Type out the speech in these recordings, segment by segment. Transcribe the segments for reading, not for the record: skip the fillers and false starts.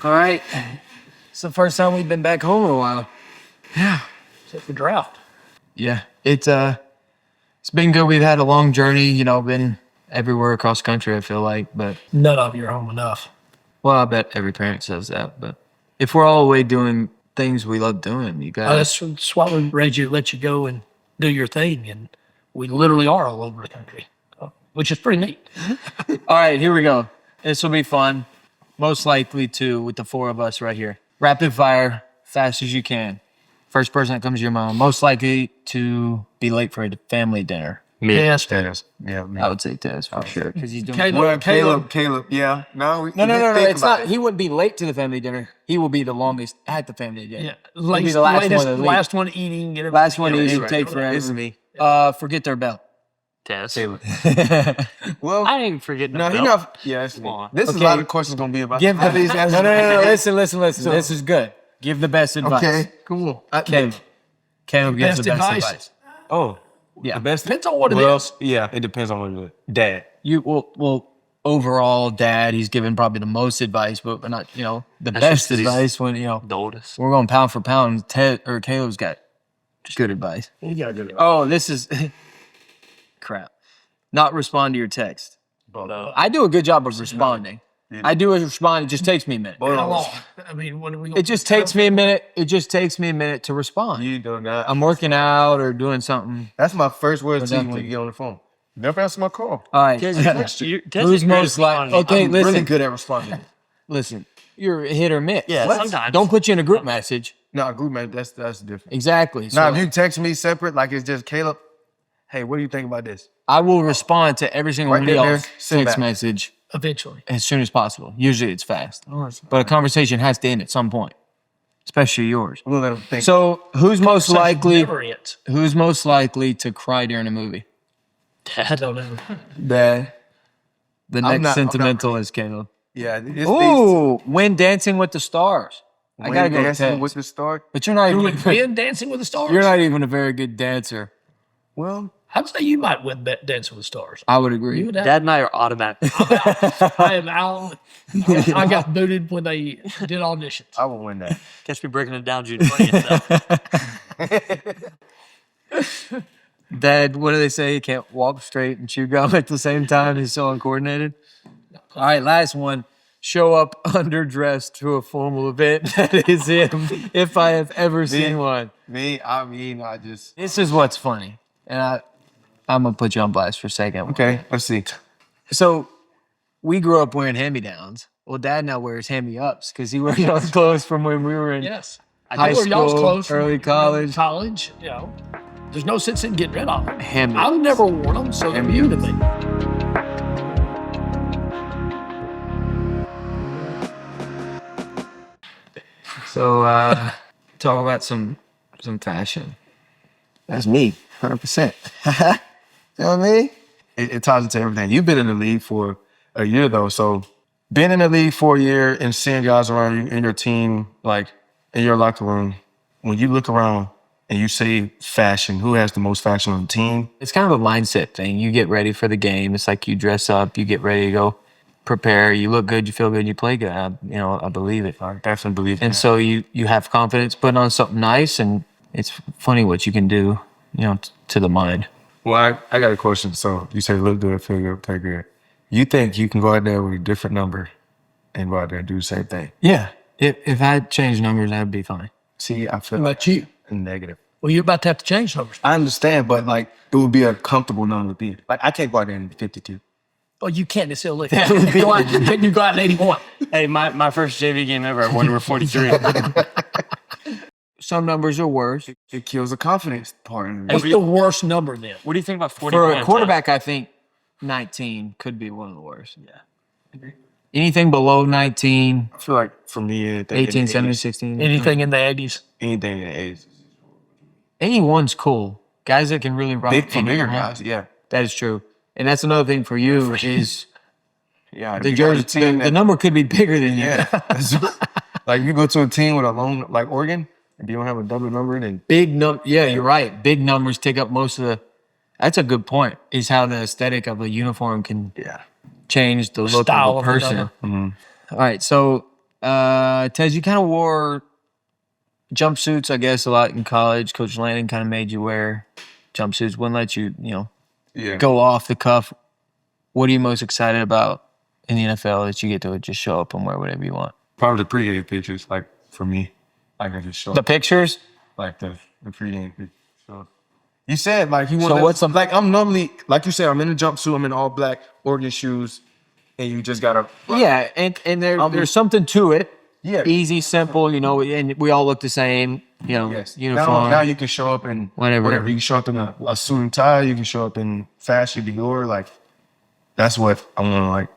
All right. It's the first time we've been back home in a while. Yeah. Except for drought. Yeah. It's been good. We've had a long journey, you know, been everywhere across the country, I feel like. But None of you are home enough. well, I bet every parent says that. But if we're all away doing things we love doing, you guys. That's why we raised you to let you go and do your thing. And we literally are all over the country, which is pretty neat. All right, here we go. This will be fun. Most likely to with the four of us right here. Rapid fire, fast as you can. First person that comes to your mind. Most likely to be late for a family dinner. Yes. Tez. Yeah, me. I would say Tez for sure because he's doing. Caleb. Yeah. No. No. It's not. He wouldn't be late to the family dinner. He will be the longest at the family dinner. Yeah. He'll be the last one eating. Last one to eat. Right. Take forever. It's me. Forget their belt. Tez. Caleb. Well, I ain't forgetting no, the he belt. not. Yeah, it's me. on. This is a lot of questions gonna be about. Give no. Listen. This is good. Give the best advice. Okay, cool. Caleb gives Best the best advice? advice. Oh, Yeah. the best. Depends on what it Well, is. yeah, it depends on what it is. Dad. You well overall, Dad. He's given probably the most advice, but not the That's best just 'cause he's advice. When The oldest. we're going pound for pound, Caleb's got good advice. You got to do it. Oh, this is crap. Not respond to your text. No. I do a good job of responding. I do respond. It just takes me a minute. How long? I mean, what are we It just takes me a minute. It just takes me a minute to respond. You do not. I'm working out or doing something. That's my first words to you when Exactly. you get on the phone. Never answer my call. All right. Tez Who's is great most at like? responding. Okay, I'm listen. really good at responding. Listen. You're a hit or miss. Yeah, What? sometimes. Don't put you in a group message. No, group man, that's different. Exactly. So Now, if you text me separate, like it's just Caleb, hey, what do you think about this? I will respond to every single Right one of there, y'all's send text back. message eventually. as soon as possible. Usually it's fast. But a conversation has to end at some point, especially yours. We'll let him think. So who's most likely Never ends. to cry during a movie? I don't know. Dad. The I'm next not sentimental is Caleb. Yeah. It's Ooh, when Dancing with the Stars. I gotta go with dancing Tez. with the star. But you're not You even would win Dancing with the Stars? you're not even a very good dancer. Well, I'd say you might win Dancing with the Stars. I would agree. You would have. Dad and I are automatic. I am out. I got booted when they did auditions. I will win that. Catch me breaking it down June 20th. though. Dad, what do they say? You can't walk straight and chew gum at the same time. He's so uncoordinated. All right, last one. Show up underdressed to a formal event. That is him, if I have ever seen one. I just. This is what's funny. And I'm going to put you on blast for a second. Okay, let's see. So we grew up wearing hand-me-downs. Well, Dad now wears hand-me-ups because he wears those clothes from when we were in Yes. high wore y'all's school, clothes from early college. College, you know. There's no sense in getting rid of them. Hand-me-ups. I've never worn them, so they're new to me. So talk about some fashion. That's me, 100%. You know what I mean? It ties into everything. You've been in the league for a year, though. So being in the league for a year and seeing guys around you in your team, like in your locker room, when you look around and you say fashion, who has the most fashion on the team? It's kind of a mindset thing. You get ready for the game. It's like you dress up, you get ready to go prepare, you look good, you feel good, you play good. I believe it. I definitely believe And that. so you have confidence putting on something nice, and it's funny what you can do, to the mind. Well, I got a question. So you say look good, feel good, play good. You think you can go out there with a different number and go out there and do the same thing? Yeah. If I had changed numbers, that'd be fine. See, I feel What about you? negative. Well, you're about to have to change numbers. I understand, but like it would be a comfortable number to be. Like I can't go out there in 52. Oh, you can't. It's illegal. Can you go out in 81? Hey, my first JV game ever, I won number 43. Some numbers are worse. It kills the confidence part. What's the worst number then? What do you think about 41? For a Tez? quarterback, I think 19 could be one of the worst. Yeah. Anything below 19, I feel like for me, anything 18, in the 17, 80s, 16. Anything in the 80s? anything in the 80s. 81's cool. Guys that can really rock. Big for bigger 81. guys, yeah. That is true. And that's another thing for you is Yeah. the if you go to a jersey. team The that- number could be bigger than you. Yeah. Like you go to a team with a lone, like Oregon, if you don't have a double number, then Yeah, you're right. Big numbers take up most of the. That's a good point. Is how the aesthetic of a uniform can yeah. change the look Style of a of the person. number. All right, so Tez, you kind of wore jumpsuits, I guess, a lot in college. Coach Landon kind of made you wear jumpsuits, wouldn't let you, Yeah. go off the cuff. What are you most excited about in the NFL that you get to just show up and wear whatever you want? Probably the pregame pictures, like for me. I can just show The pictures? like the pregame pictures. So you said like you want So what's the- like I'm normally like you said, I'm in a jumpsuit, I'm in all black Oregon shoes, and you just gotta Yeah, and there's something to it. Yeah. Easy, simple, and we all look the same, Yes. uniform. Now you can show up in Whatever. You can show up in a suit and tie. You can show up in fashion Dior. Like that's what I want to like.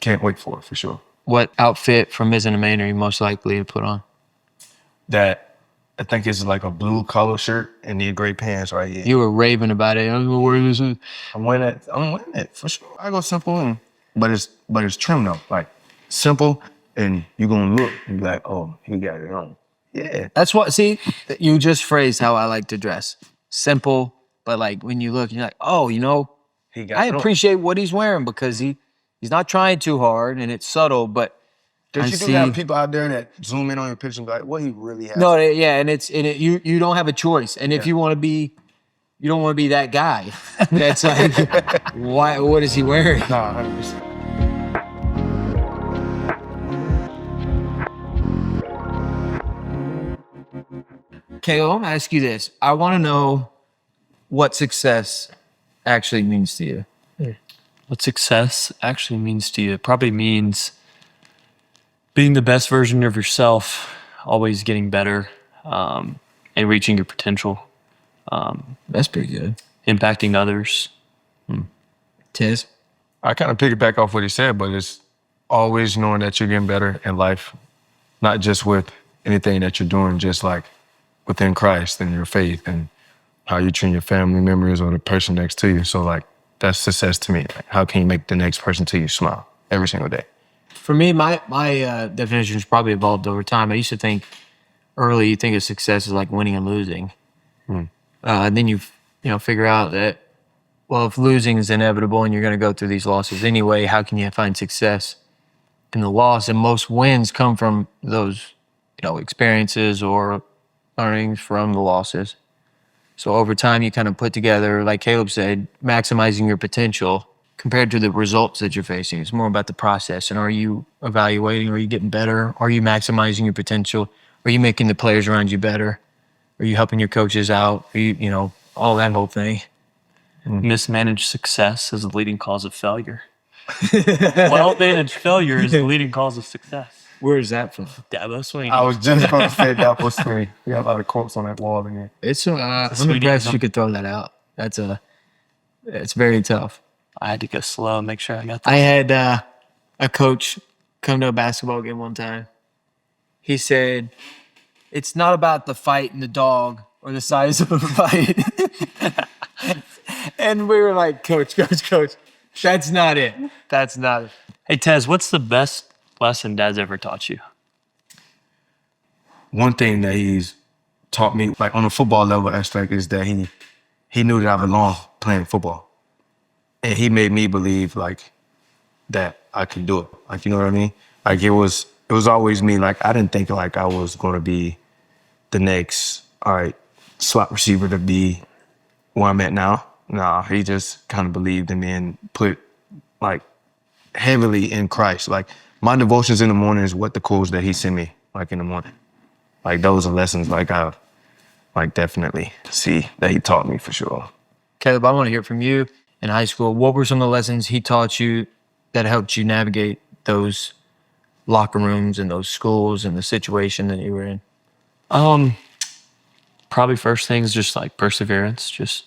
Can't wait for sure. What outfit from Mizzen+Main are you most likely to put on? That I think is like a blue collar shirt and these gray pants right here. You were raving about it. I'm gonna wear this. I'm wearing it for sure. I go simple but it's trim though. Like simple and you're gonna look and be like, oh, he got it on. Yeah. That's what. See, you just phrased how I like to dress. Simple, but like when you look, you're like, oh, He got I it on. appreciate what he's wearing because he's not trying too hard and it's subtle, but Because I you do see. have people out there that zoom in on your picture and be like, what he really has. No, yeah, and you don't have a choice. And if you want to be, you don't want to be that guy. That's like, why? What is he wearing? Nah, 100%. Okay, well, I'm gonna ask you this. I want to know what success actually means to you. What success actually means to you? It probably means being the best version of yourself, always getting better, and reaching your potential, That's pretty good. impacting others. Tiz? I kind of piggyback off what he said, but it's always knowing that you're getting better in life, not just with anything that you're doing, just like within Christ and your faith and how you treat your family members or the person next to you. So like that's success to me. Like, how can you make the next person to you smile every single day? For me, my definition has probably evolved over time. I used to think early, you think of success as like winning and losing. And then you figure out that, well, if losing is inevitable and you're going to go through these losses anyway, how can you find success in the loss? And most wins come from those, experiences or learnings from the losses. So over time, you kind of put together, like Caleb said, maximizing your potential compared to the results that you're facing. It's more about the process. And are you evaluating? Are you getting better? Are you maximizing your potential? Are you making the players around you better? Are you helping your coaches out? Are you, all that whole thing. Mismanaged success is the leading cause of failure. Well-managed failure is the leading cause of success. Where is that from? Dabo Sweeney. I was just going to say that was sweet. We got a lot of quotes on that wall in there. It's I'm sweet impressed anthem. you could throw that out. It's very tough. I had to go slow and make sure I got that. I had a coach come to a basketball game one time. He said, "It's not about the fight and the dog or the size of the fight." And we were like, "Coach, that's not it. That's not it." Hey, Tez, what's the best lesson Dad's ever taught you? One thing that he's taught me, like on a football level aspect, is that he knew that I belonged playing football. And he made me believe like that I could do it. Like, you know what I mean? Like it was always me. Like I didn't think like I was gonna be the next, slot receiver to be where I'm at now. Nah, he just kind of believed in me and put like heavily in Christ. Like my devotions in the morning is what the quotes that he sent me like in the morning. Like those are lessons like I like definitely see that he taught me for sure. Caleb, I want to hear from you. In high school, what were some of the lessons he taught you that helped you navigate those locker rooms and those schools and the situation that you were in? Probably first thing is just like perseverance, just,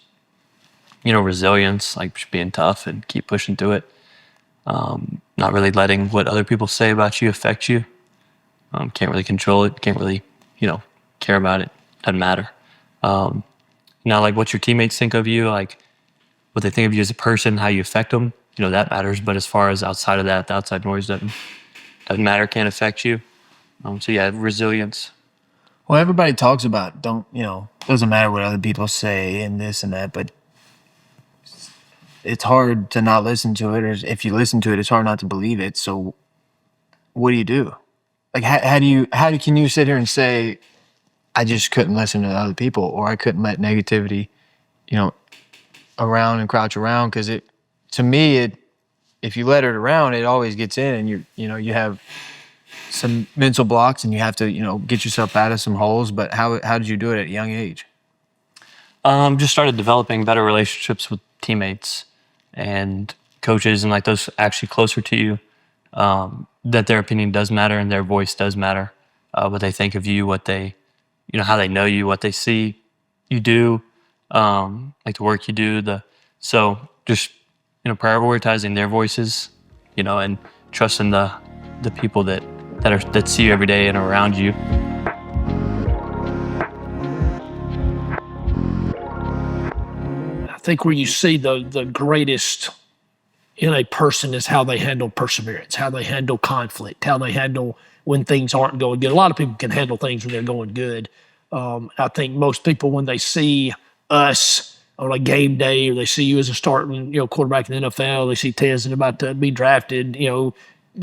resilience, like just being tough and keep pushing through it. Not really letting what other people say about you affect you. Can't really control it. Can't really, care about it. Doesn't matter. Now, like what your teammates think of you, like what they think of you as a person, how you affect them, that matters. But as far as outside of that, the outside noise doesn't matter, can't affect you. So yeah, resilience. Well, everybody talks about doesn't matter what other people say and this and that, but it's hard to not listen to it, or if you listen to it, it's hard not to believe it. So what do you do? like can you sit here and say, I just couldn't listen to other people, or I couldn't let negativity, around and crouch around, because to me, if you let it around, it always gets in, and you have some mental blocks, and you have to get yourself out of some holes. But how did you do it at a young age? Just started developing better relationships with teammates and coaches, and like those actually closer to you. That their opinion does matter and their voice does matter. What they think of you, what they, how they know you, what they see you do, like the work you do. So just prioritizing their voices, and trusting the people that see you every day and are around you. I think where you see the greatest in a person is how they handle perseverance, how they handle conflict, how they handle when things aren't going good. A lot of people can handle things when they're going good. I think most people, when they see us on a game day, or they see you as a starting quarterback in the NFL, they see Tez and about to be drafted.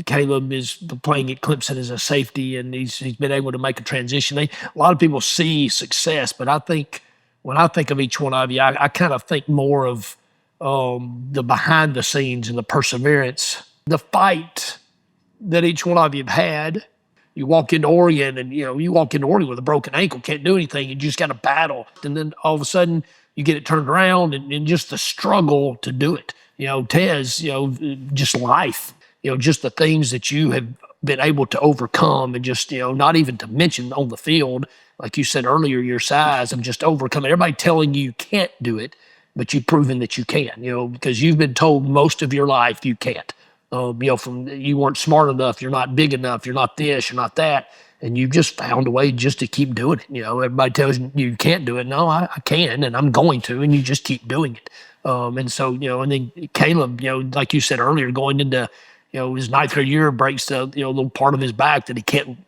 Caleb is playing at Clemson as a safety, and he's been able to make a transition. A lot of people see success, but I think when I think of each one of you, I kind of think more of the behind the scenes and the perseverance, the fight that each one of you have had. You walk into Oregon, and you walk into Oregon with a broken ankle, can't do anything. You just got to battle, and then all of a sudden you get it turned around, and just the struggle to do it. Tez, just life. Just the things that you have been able to overcome, and just not even to mention on the field, like you said earlier, your size of just overcoming. Everybody telling you can't do it, but you've proven that you can. Because you've been told most of your life you can't. From you weren't smart enough, you're not big enough, you're not this, you're not that, and you've just found a way just to keep doing it. Everybody tells you can't do it. No, I can, and I'm going to, and you just keep doing it. And so, and then Caleb, like you said earlier, going into his ninth grade year, breaks the little part of his back that he can't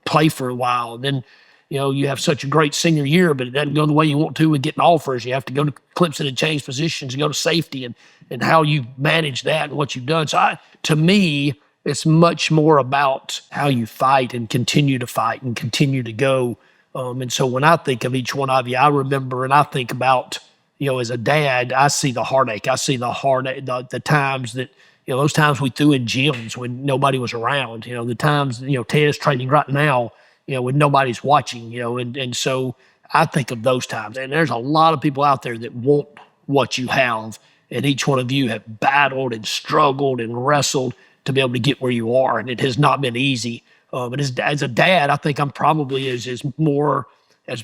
play for a while. And then you have such a great senior year, but it doesn't go the way you want to with getting offers. You have to go to Clemson and change positions and go to safety, and how you manage that and what you've done. So to me, it's much more about how you fight and continue to go. And so when I think of each one of you, I remember, and I think about, as a dad, I see the heartache. I see the times that, those times we threw in gyms when nobody was around, the times, Tez training right now, when nobody's watching, and so I think of those times. And there's a lot of people out there that want what you have, and each one of you have battled and struggled and wrestled to be able to get where you are, and it has not been easy. But as a dad, I think I'm probably as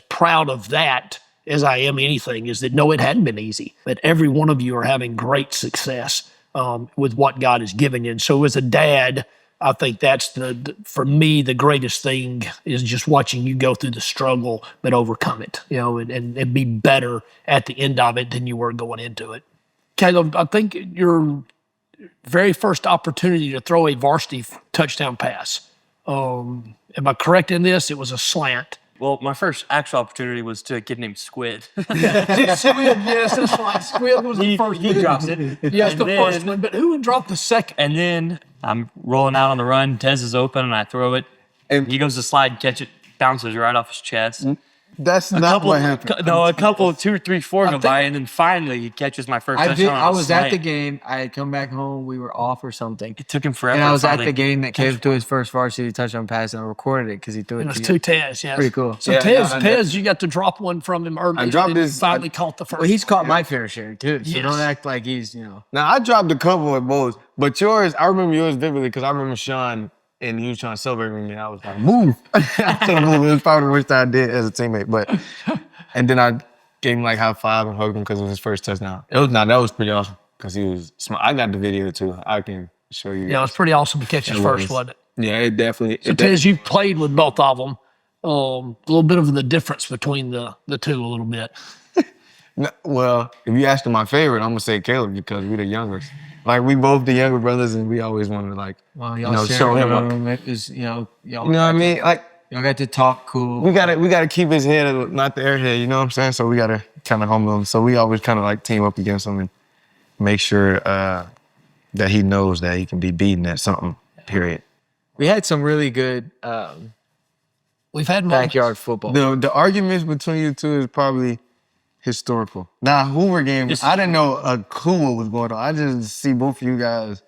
proud of that as I am anything, is that no, it hadn't been easy, but every one of you are having great success with what God has given you. And so as a dad, I think that's for me, the greatest thing is just watching you go through the struggle, but overcome it, and be better at the end of it than you were going into it. Caleb, I think your very first opportunity to throw a varsity touchdown pass, am I correct in this? It was a slant. Well, my first actual opportunity was to a kid named Squid. Squid, yes, that's right. Squid was the first. He drops it. Yes, the first one, but who would drop the second? And then I'm rolling out on the run. Tez is open, and I throw it. And he goes to slide, catch it, bounces right off his chest. That's not what happened. A couple, 2 or 3, 4 go by, and then finally he catches my first touchdown. I was at the game. I had come back home. We were off or something. It took him forever. And I was at the game that Caleb threw his first varsity touchdown pass, and I recorded it because he threw it. It was to Tez, yes. Pretty cool. So Tez, you got to drop one from him early. I dropped this. Finally caught the first. Well, he's caught my fair share too. So Yes. don't act like he's Now, I dropped a couple at Bo's, but yours, I remember yours vividly because I remember Sean, and he was trying to celebrate with me, and I was like, move. I told him it was probably the worst I did as a teammate, and then I gave him like high five and hugged him because it was his first touchdown. That was pretty awesome because he was smart. I got the video too. I can show you. Yeah, it was pretty awesome to catch his first, wasn't it? Yeah, it definitely. So Tez, you've played with both of them. A little bit of the difference between the two a little bit. Well, if you ask my favorite, I'm gonna say Caleb because we're the youngest. Like we both the younger brothers, and we always wanted to like, show him up. y'all You know what I mean? Like y'all got to talk cool. we gotta keep his head, not the airhead. You know what I'm saying? So we gotta kind of humble him. So we always kind of like team up against him and make sure that he knows that he can be beaten at something. Period. We had some really good We've had moments. backyard football. The arguments between you two is probably historical. Now, Hoover game, I didn't know a clue what was going on. I just see both of you guys.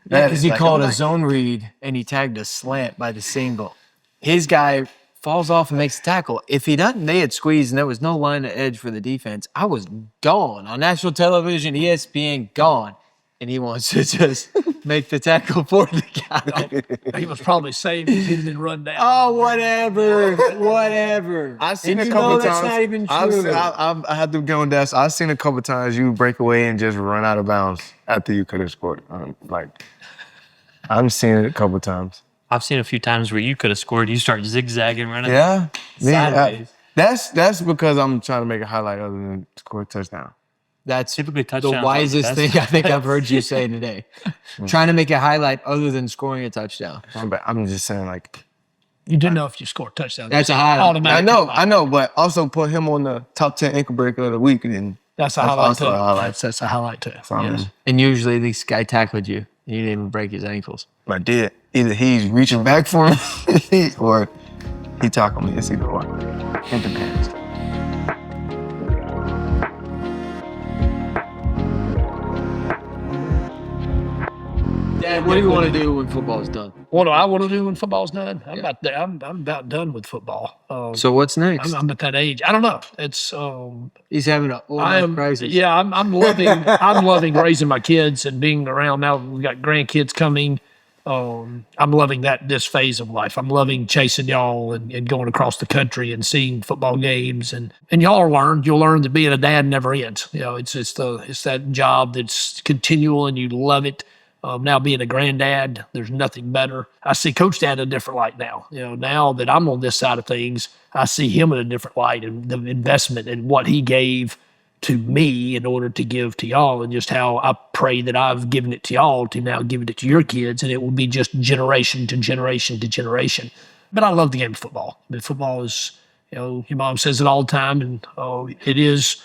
Because he called a zone read and he tagged a slant by the single. His guy falls off and makes a tackle. If he doesn't, they had squeezed and there was no line of edge for the defense. I was gone on national television, ESPN, gone. And he wants to just make the tackle for the guy. He was probably saved because he didn't run down. Oh, whatever. I've seen And a you couple know times. that's not even true. I had to go on that. I've seen a couple times you break away and just run out of bounds after you could have scored. I've seen it a couple times. I've seen a few times where you could have scored. You start zigzagging, running. Yeah, Sideways. that's because I'm trying to make a highlight other than score a touchdown. That's Typically the touchdowns. wisest thing I think I've heard you say today. Trying to make a highlight other than scoring a touchdown. I'm just saying, like, You didn't know if you scored a touchdown. That's a highlight. Automatic. I know, but also put him on the top 10 ankle breaker of the week, and That's a highlight too. also a highlight. That's a highlight too. Yes. And usually this guy tackled you. You didn't even break his ankles. I did. Either he's reaching back for me or he tackled me. It's either or. It depends. Dad, what do you want to do when football's done? What do I want to do when football's done? I'm about done with football. So what's next? I'm at that age. I don't know. It's He's having an old crisis. Yeah, I'm loving I'm loving raising my kids and being around now. We've got grandkids coming. I'm loving this phase of life. I'm loving chasing y'all and going across the country and seeing football games and y'all you'll learn that being a dad never ends. You know, it's that job that's continual and you love it. Now being a granddad, there's nothing better. I see Coach Dad in a different light now. You know, now that I'm on this side of things, I see him in a different light and the investment and what he gave to me in order to give to y'all, and just how I pray that I've given it to y'all to now give it to your kids, and it will be just generation to generation to generation. But I love the game of football. I mean, football is, you know, your mom says it all the time, and it is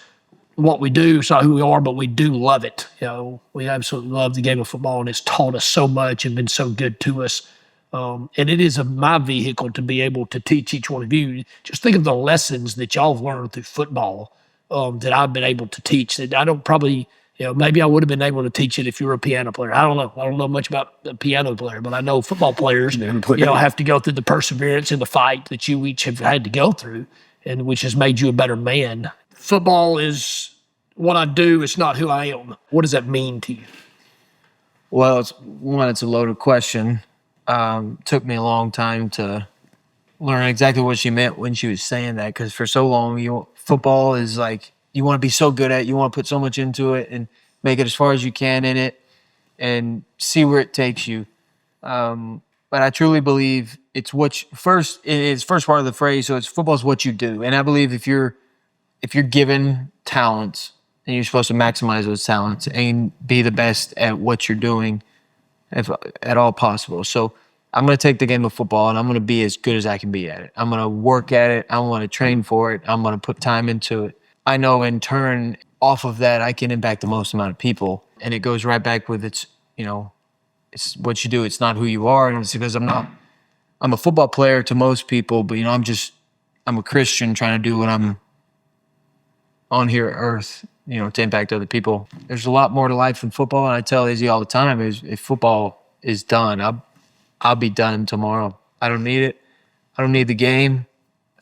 what we do. It's not who we are, but we do love it. You know, we absolutely love the game of football, and it's taught us so much and been so good to us. And it is my vehicle to be able to teach each one of you. Just think of the lessons that y'all have learned through football that I've been able to teach. That I don't probably, you know, maybe I would have been able to teach it if you were a piano player. I don't know. I don't know much about a piano player, but I know football players, you know, have to go through the perseverance and the fight that you each have had to go through, and which has made you a better man. Football is what I do. It's not who I am. What does that mean to you? Well, it's a loaded question. Took me a long time to learn exactly what she meant when she was saying that, because for so long, football is like, you want to be so good at it, you want to put so much into it and make it as far as you can in it and see where it takes you. But I truly believe it's first part of the phrase. So football is what you do. And I believe if you're given talents, and you're supposed to maximize those talents and be the best at what you're doing, if at all possible. So I'm going to take the game of football and I'm going to be as good as I can be at it. I'm going to work at it. I'm going to train for it. I'm going to put time into it. I know in turn, off of that, I can impact the most amount of people. And it goes right back with it's what you do. It's not who you are. And it's because I'm a football player to most people, but I'm a Christian trying to do what I'm on here at earth, to impact other people. There's a lot more to life than football. And I tell Izzy all the time, if football is done, I'll be done tomorrow. I don't need it. I don't need the game.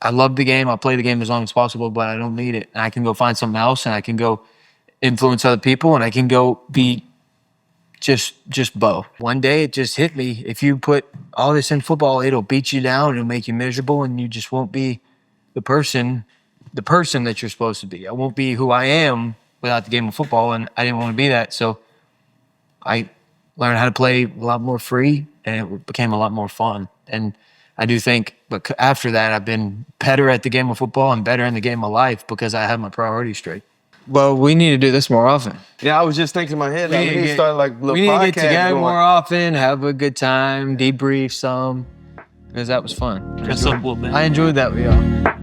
I love the game. I'll play the game as long as possible, but I don't need it. And I can go find something else, and I can go influence other people, and I can go be just Bo. One day it just hit me. If you put all this in football, it'll beat you down. It'll make you miserable, and you just won't be the person that you're supposed to be. I won't be who I am without the game of football, and I didn't want to be that. So I learned how to play a lot more free, and it became a lot more fun. And I do think, but after that, I've been better at the game of football and better in the game of life because I had my priorities straight. Well, we need to do this more often. Yeah, I was just thinking in my head, we need to start like little we need to get podcast together going. more often, have a good time, debrief some, because that was fun. Just a little bit. I enjoyed that with y'all.